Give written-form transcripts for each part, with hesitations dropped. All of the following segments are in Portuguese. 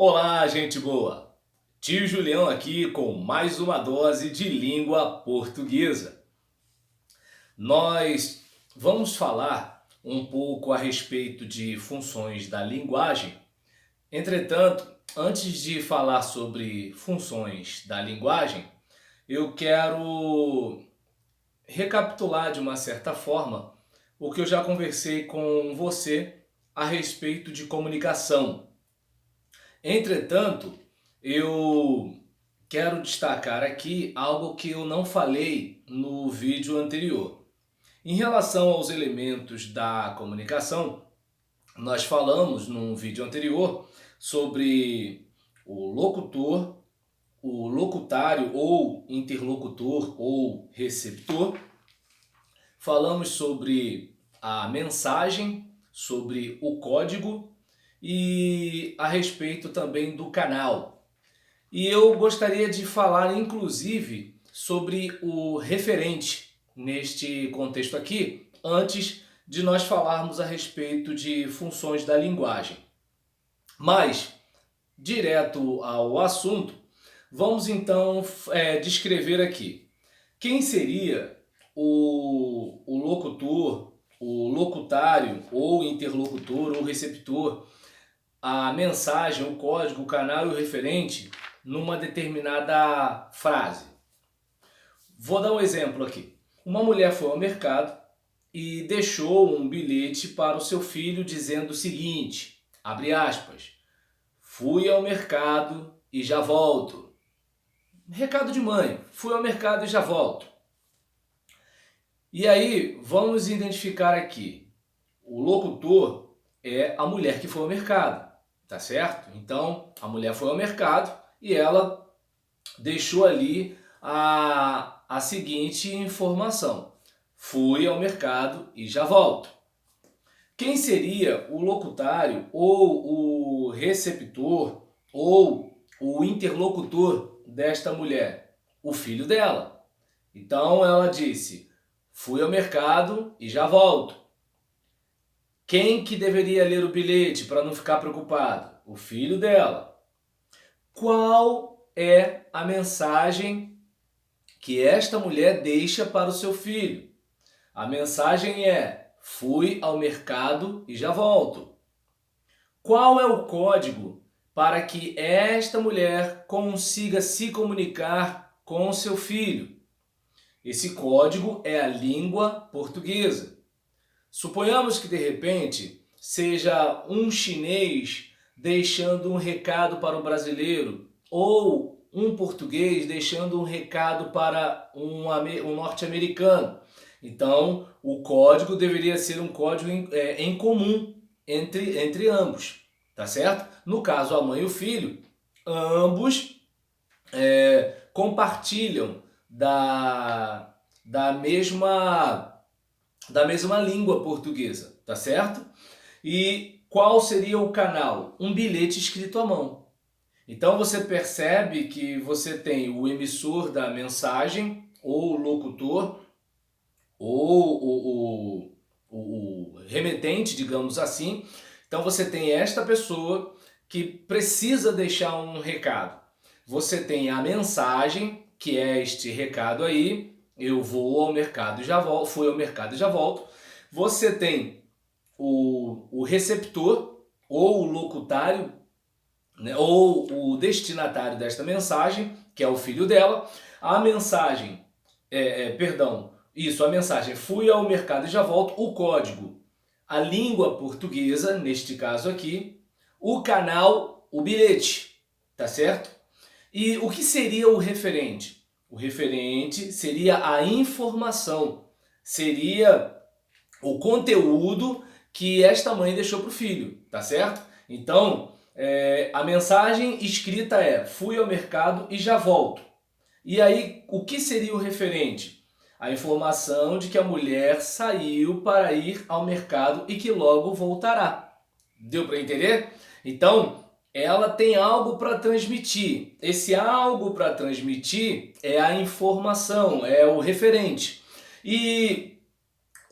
Olá, gente boa! Tio Julião aqui com mais uma dose de língua portuguesa. Nós vamos falar um pouco a respeito de funções da linguagem. Entretanto, antes de falar sobre funções da linguagem, eu quero recapitular de uma certa forma o que eu já conversei com você a respeito de comunicação. Entretanto, eu quero destacar aqui algo que eu não falei no vídeo anterior. Em relação aos elementos da comunicação, nós falamos num vídeo anterior sobre o locutor, o locutário ou interlocutor ou receptor. Falamos sobre a mensagem, sobre o código e a respeito também do canal. E eu gostaria de falar, inclusive, sobre o referente neste contexto aqui, antes de nós falarmos a respeito de funções da linguagem. Mas, direto ao assunto, vamos então descrever aqui. Quem seria o locutor, o locutário, ou interlocutor, ou receptor, a mensagem, o código, o canal e o referente numa determinada frase? Vou dar um exemplo aqui. Uma mulher foi ao mercado e deixou um bilhete para o seu filho dizendo o seguinte, abre aspas, fui ao mercado e já volto. Recado de mãe, fui ao mercado e já volto. E aí, vamos identificar aqui, o locutor é a mulher que foi ao mercado, tá certo? Então, a mulher foi ao mercado e ela deixou ali a seguinte informação, fui ao mercado e já volto. Quem seria o locutário ou o receptor ou o interlocutor desta mulher? O filho dela. Então ela disse, fui ao mercado e já volto. Quem que deveria ler o bilhete para não ficar preocupado? O filho dela. Qual é a mensagem que esta mulher deixa para o seu filho? A mensagem é, fui ao mercado e já volto. Qual é o código para que esta mulher consiga se comunicar com o seu filho? Esse código é a língua portuguesa. Suponhamos que de repente seja um chinês deixando um recado para o brasileiro ou um português deixando um recado para um norte-americano. Então, o código deveria ser um código em comum entre ambos, tá certo? No caso, a mãe e o filho, ambos compartilham da mesma língua portuguesa, tá certo? E qual seria o canal? Um bilhete escrito à mão. Então você percebe que você tem o emissor da mensagem, ou o locutor, ou o remetente, digamos assim. Então você tem esta pessoa que precisa deixar um recado. Você tem a mensagem, que é este recado aí, eu vou ao mercado e já volto, fui ao mercado e já volto. Você tem o receptor, ou o locutário, né, ou o destinatário desta mensagem, que é o filho dela. A mensagem, a mensagem, fui ao mercado e já volto, o código, a língua portuguesa, neste caso aqui, o canal, o bilhete, tá certo? E o que seria o referente? O referente seria a informação, seria o conteúdo que esta mãe deixou para o filho, tá certo? Então, a mensagem escrita é, fui ao mercado e já volto. E aí, o que seria o referente? A informação de que a mulher saiu para ir ao mercado e que logo voltará. Deu para entender? Então, ela tem algo para transmitir. Esse algo para transmitir é a informação, é o referente. E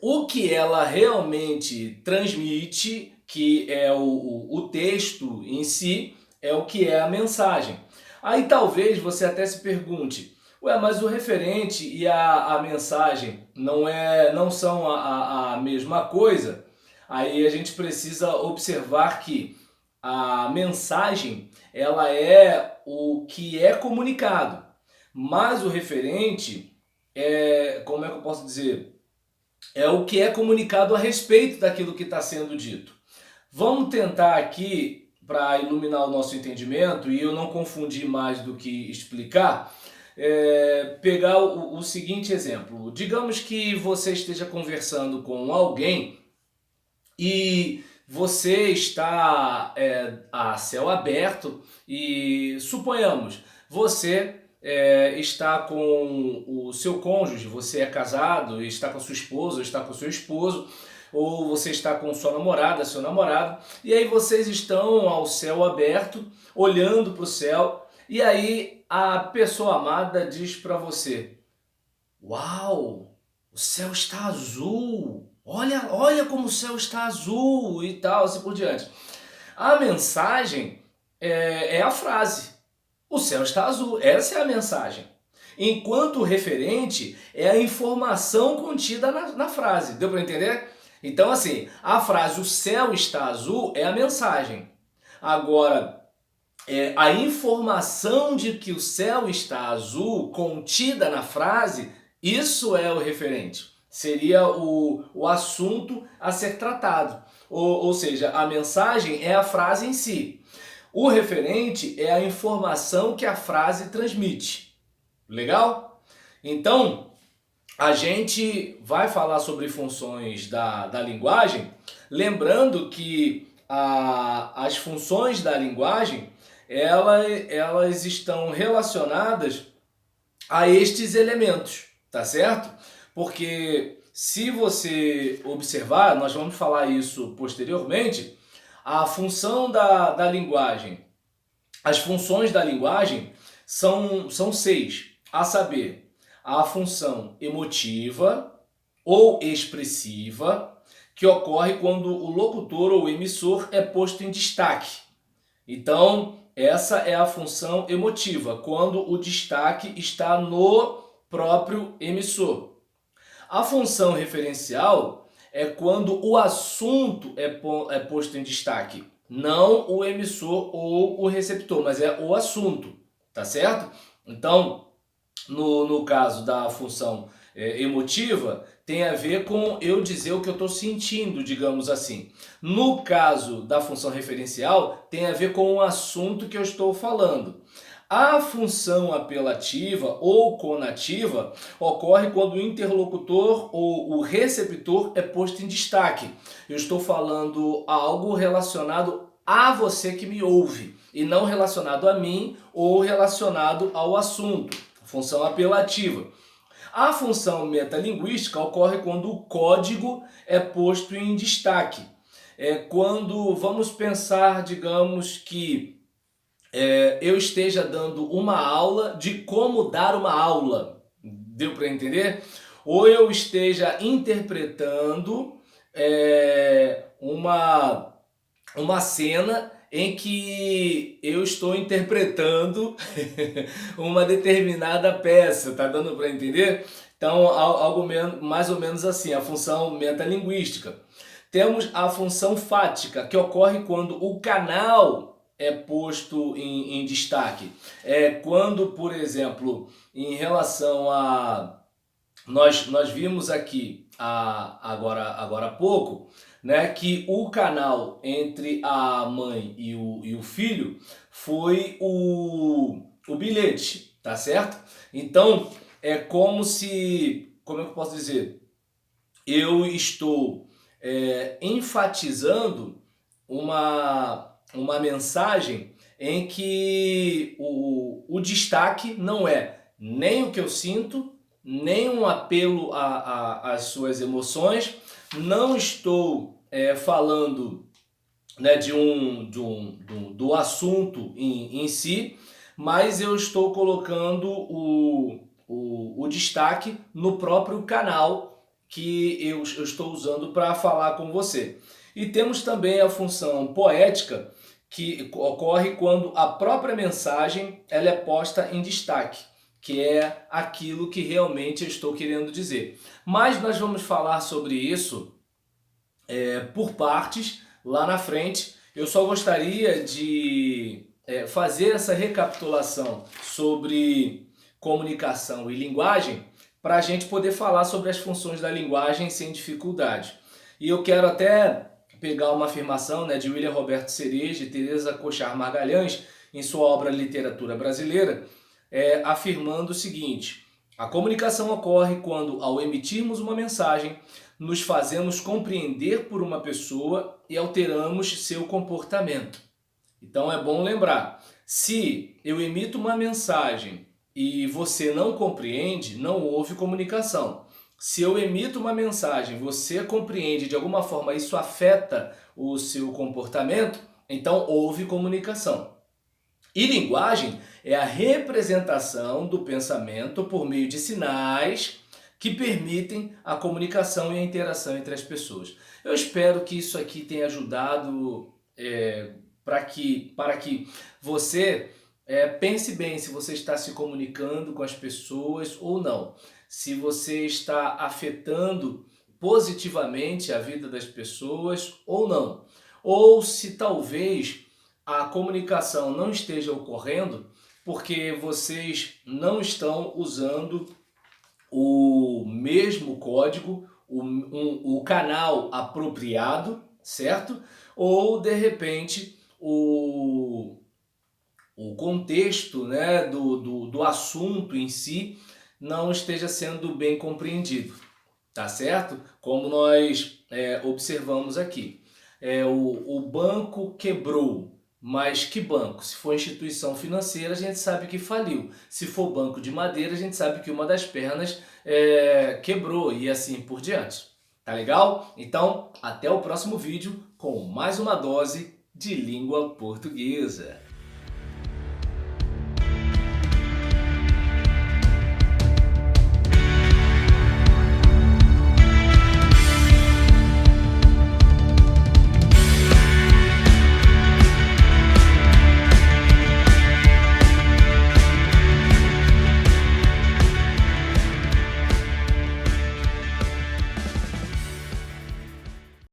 o que ela realmente transmite, que é o texto em si, é o que é a mensagem. Aí talvez você até se pergunte, ué, mas o referente e a mensagem não são a mesma coisa? Aí a gente precisa observar que a mensagem ela é o que é comunicado, mas o referente é, como é que eu posso dizer? É o que é comunicado a respeito daquilo que está sendo dito. Vamos tentar aqui, para iluminar o nosso entendimento e eu não confundir mais do que explicar, pegar o seguinte exemplo. Digamos que você esteja conversando com alguém e você está a céu aberto e suponhamos, você está com o seu cônjuge, você é casado, está com a sua esposa, está com o seu esposo, ou você está com sua namorada, seu namorado, e aí vocês estão ao céu aberto, olhando para o céu, e aí a pessoa amada diz para você: Uau, o céu está azul, olha como o céu está azul e tal, assim por diante. A mensagem é a frase. O céu está azul. Essa é a mensagem. Enquanto o referente é a informação contida na frase. Deu para entender? Então, assim, a frase o céu está azul é a mensagem. Agora, a informação de que o céu está azul contida na frase, isso é o referente. Seria o assunto a ser tratado. Ou seja, a mensagem é a frase em si. O referente é a informação que a frase transmite. Legal? Então, a gente vai falar sobre funções da linguagem, lembrando que as funções da linguagem, elas estão relacionadas a estes elementos, tá certo? Porque se você observar, nós vamos falar isso posteriormente, a função da linguagem, as funções da linguagem são seis, a saber, a função emotiva ou expressiva, que ocorre quando o locutor ou emissor é posto em destaque. Então, essa é a função emotiva, quando o destaque está no próprio emissor. A função referencial é quando o assunto é posto em destaque, não o emissor ou o receptor, mas é o assunto, tá certo? Então, no caso da função emotiva, tem a ver com eu dizer o que eu estou sentindo, digamos assim. No caso da função referencial, tem a ver com o assunto que eu estou falando. A função apelativa ou conativa ocorre quando o interlocutor ou o receptor é posto em destaque. Eu estou falando algo relacionado a você que me ouve e não relacionado a mim ou relacionado ao assunto. Função apelativa. A função metalinguística ocorre quando o código é posto em destaque. É quando vamos pensar, digamos que eu esteja dando uma aula de como dar uma aula. Deu para entender? Ou eu esteja interpretando uma cena em que eu estou interpretando uma determinada peça, tá dando para entender? Então, algo mais ou menos assim, a função metalinguística. Temos a função fática, que ocorre quando o canal é posto em destaque. Quando, por exemplo, em relação a... Nós vimos aqui agora há pouco, né, que o canal entre a mãe e o filho foi o bilhete, tá certo? Então, é como se, como é que eu posso dizer? Eu estou enfatizando uma mensagem em que o destaque não é nem o que eu sinto, nem um apelo às suas emoções, não estou falando, né, do assunto em si, mas eu estou colocando o destaque no próprio canal que eu estou usando para falar com você. E temos também a função poética, que ocorre quando a própria mensagem ela é posta em destaque, que é aquilo que realmente eu estou querendo dizer. Mas nós vamos falar sobre isso por partes lá na frente. Eu só gostaria de fazer essa recapitulação sobre comunicação e linguagem para a gente poder falar sobre as funções da linguagem sem dificuldade. E eu quero até pegar uma afirmação, né, de William Roberto Cereja e Teresa Cochar Magalhães em sua obra Literatura Brasileira, afirmando o seguinte: a comunicação ocorre quando, ao emitirmos uma mensagem, nos fazemos compreender por uma pessoa e alteramos seu comportamento. Então é bom lembrar, se eu emito uma mensagem e você não compreende, não houve comunicação. Se eu emito uma mensagem, você compreende, de alguma forma isso afeta o seu comportamento, então houve comunicação. E linguagem é a representação do pensamento por meio de sinais que permitem a comunicação e a interação entre as pessoas. Eu espero que isso aqui tenha ajudado para que você pense bem se você está se comunicando com as pessoas ou não. Se você está afetando positivamente a vida das pessoas ou não. Ou se talvez a comunicação não esteja ocorrendo porque vocês não estão usando o mesmo código, o canal apropriado, certo? Ou de repente o contexto, né, do assunto em si não esteja sendo bem compreendido, tá certo? Como nós observamos aqui. O banco quebrou. Mas que banco? Se for instituição financeira, a gente sabe que faliu. Se for banco de madeira, a gente sabe que uma das pernas quebrou e assim por diante. Tá legal? Então, até o próximo vídeo com mais uma dose de língua portuguesa.